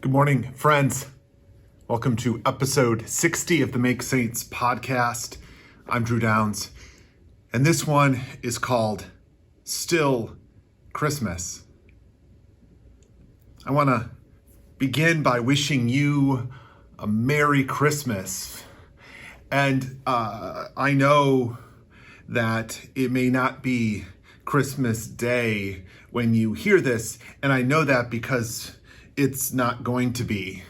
Good morning, friends. Welcome to episode 60 of the Make Saints podcast. I'm Drew Downs, and this one is called Still Christmas. I want to begin by wishing you a Merry Christmas. And I know that it may not be Christmas Day when you hear this, and I know that because it's not going to be.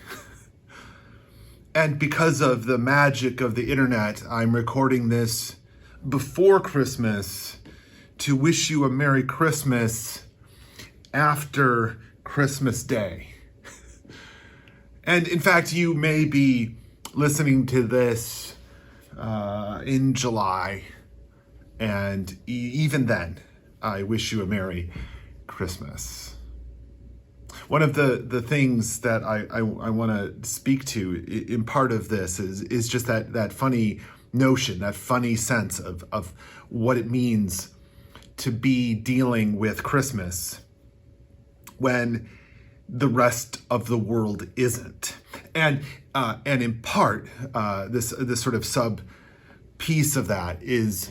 And because of the magic of the internet, I'm recording this before Christmas to wish you a Merry Christmas after Christmas Day. And in fact, you may be listening to this in July, and even then, I wish you a Merry Christmas. One of the things that I want to speak to in part of this is just that funny notion, that funny sense of what it means to be dealing with Christmas when the rest of the world isn't. And in part, this sort of sub piece of that is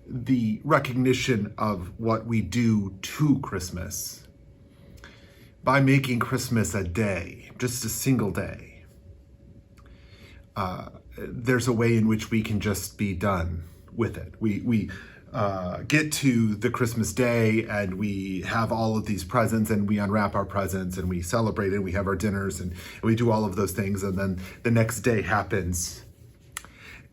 the recognition of what we do to Christmas by making Christmas a day, just a single day. There's a way in which we can just be done with it. We get to the Christmas day and we have all of these presents and we unwrap our presents and we celebrate and we have our dinners and we do all of those things, and then the next day happens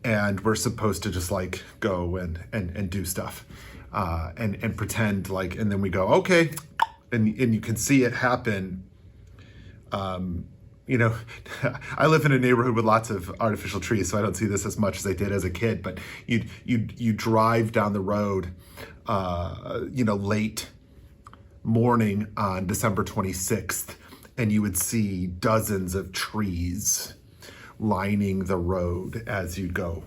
and we're supposed to just like go and do stuff and pretend like, and then we go, okay, and you can see it happen. I live in a neighborhood with lots of artificial trees, so I don't see this as much as I did as a kid, but you drive down the road, late morning on December 26th, and you would see dozens of trees lining the road as you go,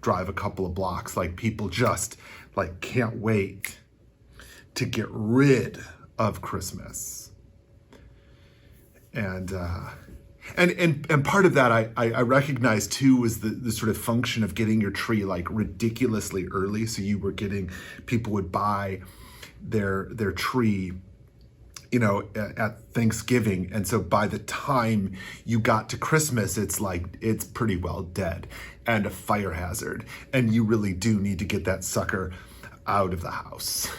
drive a couple of blocks. Like, people just like can't wait to get rid of Christmas. And part of that I recognize too was the sort of function of getting your tree like ridiculously early. So people would buy their tree, at Thanksgiving. And so by the time you got to Christmas, it's pretty well dead and a fire hazard. And you really do need to get that sucker out of the house.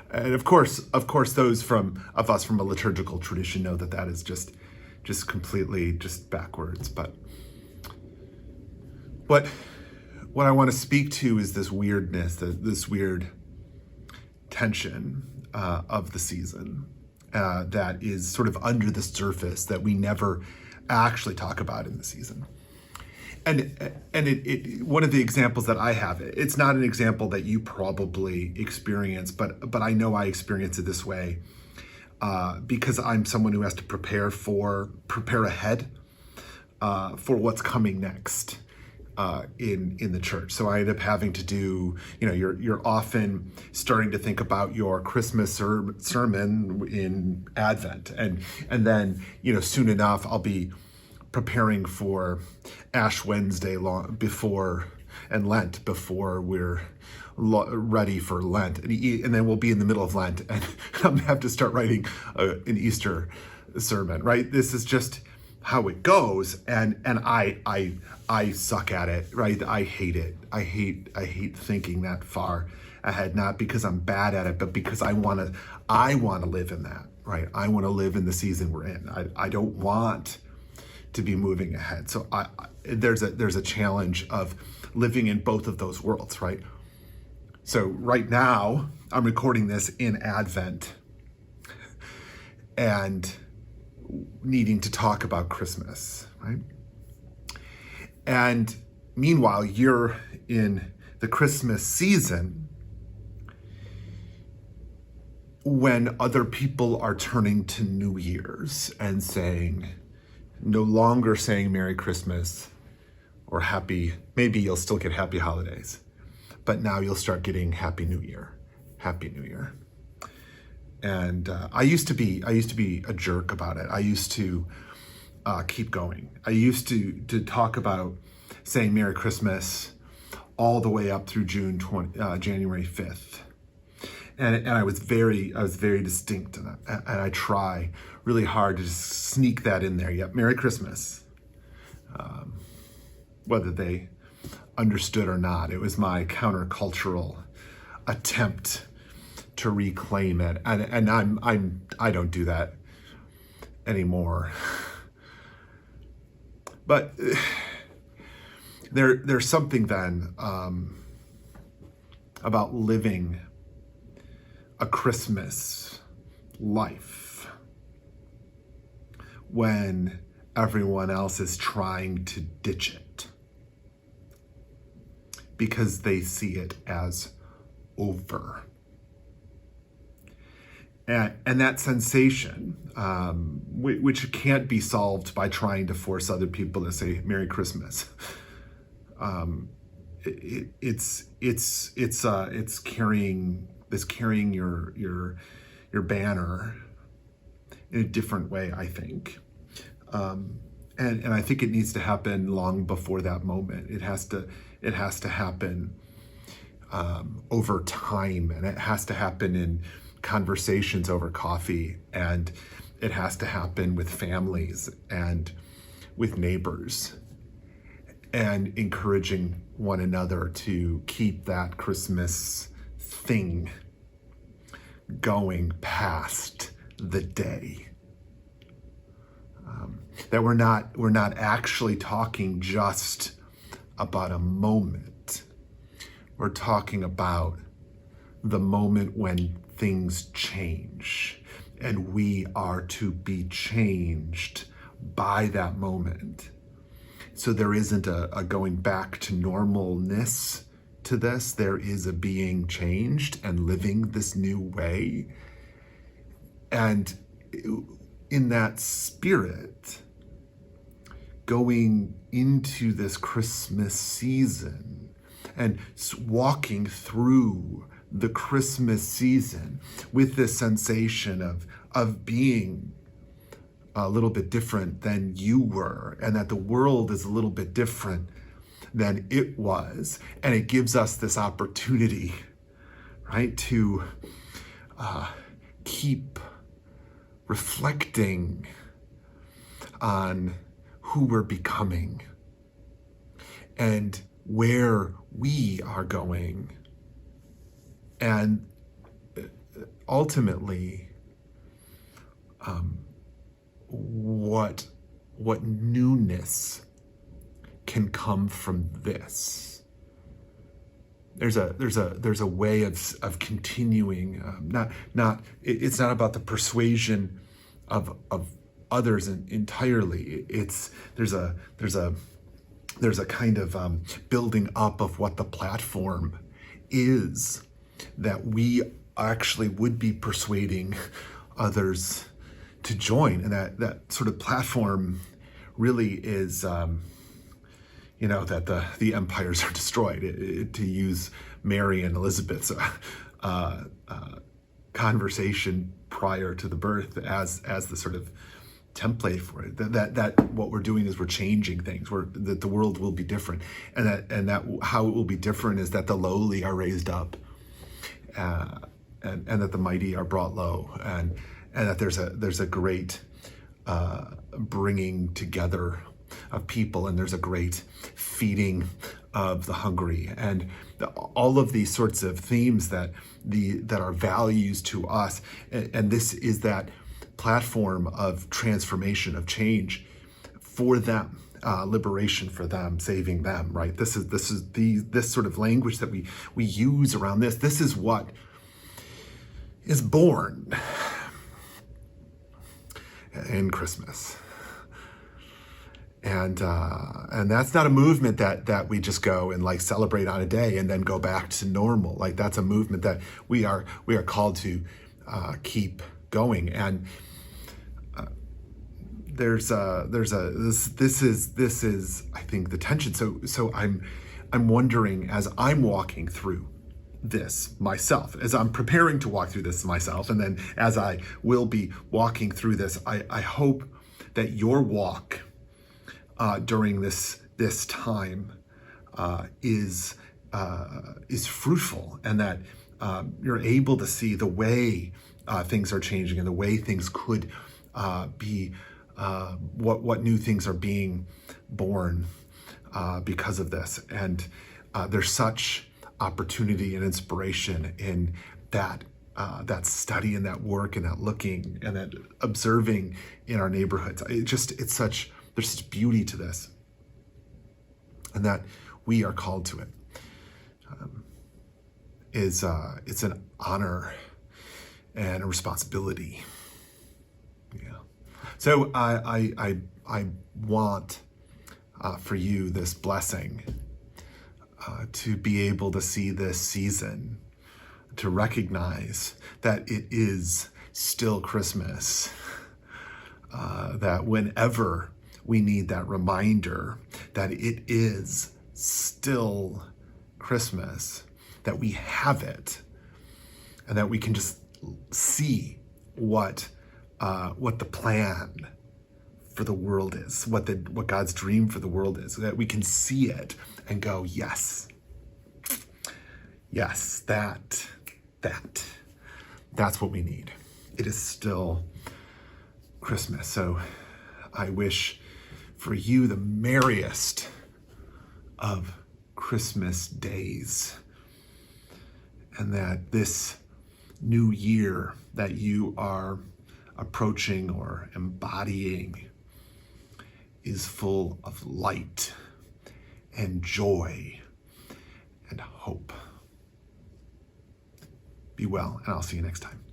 And of course, those of us from a liturgical tradition know that is just completely just backwards. But what I want to speak to is this weirdness, this weird tension of the season that is sort of under the surface that we never actually talk about in the season. And it one of the examples that I have, it's not an example that you probably experience, but I know I experience it this way because I'm someone who has to prepare ahead for what's coming next in the church. So I end up having to do, you're often starting to think about your Christmas sermon in Advent, and then soon enough I'll be preparing for Ash Wednesday and Lent before we're ready for Lent, and then we'll be in the middle of Lent, and I'm gonna have to start writing an Easter sermon. Right? This is just how it goes, and I suck at it. Right? I hate it. I hate thinking that far ahead, not because I'm bad at it, but because I want to live in that. Right? I want to live in the season we're in. I don't want to be moving ahead. So there's a challenge of living in both of those worlds, right? So right now I'm recording this in Advent and needing to talk about Christmas, right? And meanwhile, you're in the Christmas season when other people are turning to New Year's and no longer saying Merry Christmas or maybe you'll still get Happy Holidays, but now you'll start getting Happy New Year. Happy New Year. And I used to be a jerk about it. I used to keep going. I used to talk about saying Merry Christmas all the way up through January 5th. And I was very distinct, and I try really hard to just sneak that in there. Yep, Merry Christmas. Whether they understood or not, it was my countercultural attempt to reclaim it, and I don't do that anymore. But there's something then about living a Christmas life when everyone else is trying to ditch it because they see it as over. And that sensation, which can't be solved by trying to force other people to say Merry Christmas, it's carrying your banner in a different way, I think, and I think it needs to happen long before that moment. It has to happen over time, and it has to happen in conversations over coffee, and it has to happen with families and with neighbors, and encouraging one another to keep that Christmas thing going past the day. That we're not actually talking just about a moment. We're talking about the moment when things change, and we are to be changed by that moment. So there isn't a going back to normalness to this. There is a being changed and living this new way. And in that spirit, going into this Christmas season and walking through the Christmas season with this sensation of being a little bit different than you were, and that the world is a little bit different than it was. And it gives us this opportunity, right, to keep reflecting on who we're becoming and where we are going, and ultimately what newness can come from this. There's a way of continuing. It's not about the persuasion of others entirely. There's a kind of building up of what the platform is, that we actually would be persuading others to join, and that sort of platform really is, that the empires are destroyed. To use Mary and Elizabeth's conversation prior to the birth as the sort of template for it, that what we're doing is we're changing things, that the world will be different, and that how it will be different is that the lowly are raised up, and that the mighty are brought low, and that there's a great bringing together of people, and there's a great feeding of the hungry, and all of these sorts of themes that are values to us, and this is that platform of transformation, of change for them, liberation for them, saving them, right? This sort of language that we use around this. This is what is born in Christmas. And that's not a movement that we just go and like celebrate on a day and then go back to normal. Like, that's a movement that we are called to keep going. And this is I think the tension. So I'm wondering, as I'm walking through this myself, as I'm preparing to walk through this myself, and then as I will be walking through this, I hope that your walk during this time is fruitful, and that you're able to see the way things are changing and the way things could be, what new things are being born because of this. And there's such opportunity and inspiration in that study and that work and that looking and that observing in our neighborhoods. There's such beauty to this, and that we are called to it. It's an honor and a responsibility. Yeah. So I want for you this blessing to be able to see this season, to recognize that it is still Christmas, that whenever we need that reminder that it is still Christmas, that we have it, and that we can just see what the plan for the world is, what God's dream for the world is, that we can see it and go, yes, that's what we need. It is still Christmas. So I wish for you the merriest of Christmas days, and that this new year that you are approaching or embodying is full of light and joy and hope. Be well, and I'll see you next time.